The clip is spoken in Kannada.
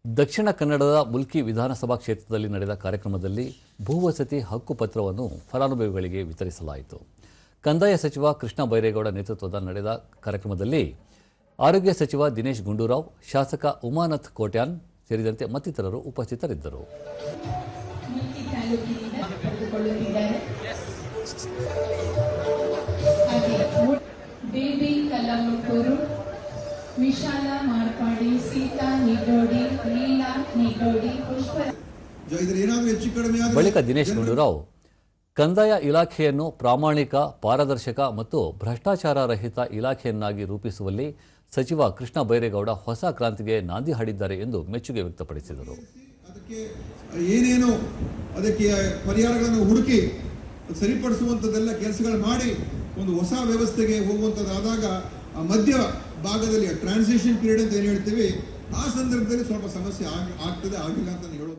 ದಕ್ಷಿಣ ಕನ್ನಡದ ಮುಲ್ಕಿ ವಿಧಾನಸಭಾ ಕ್ಷೇತ್ರದಲ್ಲಿ ನಡೆದ ಕಾರ್ಯಕ್ರಮದಲ್ಲಿ ಭೂವಸತಿ ಹಕ್ಕುಪತ್ರವನ್ನು ಫಲಾನುಭವಿಗಳಿಗೆ ವಿತರಿಸಲಾಯಿತು. ಕಂದಾಯ ಸಚಿವ ಕೃಷ್ಣ ಬೈರೇಗೌಡ ನೇತೃತ್ವದ ನಡೆದ ಕಾರ್ಯಕ್ರಮದಲ್ಲಿ ಆರೋಗ್ಯ ಸಚಿವ ದಿನೇಶ್ ಗುಂಡೂರಾವ್, ಶಾಸಕ ಉಮಾನಾಥ್ ಕೋಟ್ಯಾನ್ ಸೇರಿದಂತೆ ಮತ್ತಿತರರು ಉಪಸ್ಥಿತರಿದ್ದರು. ವಿಶಾಲಾ ಮಾರ್ಪಾಡಿ, ಸೀತಾ ನಿಡೋಡಿ, ಲೀಲಾ ನಿಡೋಡಿ, ಪುಷ್ಪ. ಬಳಿಕ ದಿನೇಶ್ ಗುಂಡೂರಾವ್ ಕಂದಾಯ ಇಲಾಖೆಯನ್ನು ಪ್ರಾಮಾಣಿಕ, ಪಾರದರ್ಶಕ ಮತ್ತು ಭ್ರಷ್ಟಾಚಾರ ರಹಿತ ಇಲಾಖೆಯನ್ನಾಗಿ ರೂಪಿಸುವಲ್ಲಿ ಸಚಿವ ಕೃಷ್ಣ ಬೈರೇಗೌಡ ಹೊಸ ಕ್ರಾಂತಿಗೆ ನಾಂದಿ ಹಾಡಿದ್ದಾರೆ ಎಂದು ಮೆಚ್ಚುಗೆ ವ್ಯಕ್ತಪಡಿಸಿದರು. ಏನೇನು ಅದಕ್ಕೆ ಪರಿಹಾರಗಳನ್ನು ಹುಡುಕಿ ಸರಿಪಡಿಸುವಂಥದ್ದೆಲ್ಲ ಕೆಲಸಗಳು ಮಾಡಿ ಒಂದು ಹೊಸ ವ್ಯವಸ್ಥೆಗೆ ಹೋಗುವಂಥದ್ದಾದಾಗ ಆ ಮಧ್ಯ ಭಾಗದಲ್ಲಿ ಟ್ರಾನ್ಸಿಷನ್ ಪೀರಿಯಡ್ ಅಂತ ಏನು ಹೇಳ್ತೀವಿ, ಆ ಸಂದರ್ಭದಲ್ಲಿ ಸ್ವಲ್ಪ ಸಮಸ್ಯೆ ಆಗ್ತದೆ, ಆಗಿಲ್ಲ ಅಂತ ಹೇಳೋದು.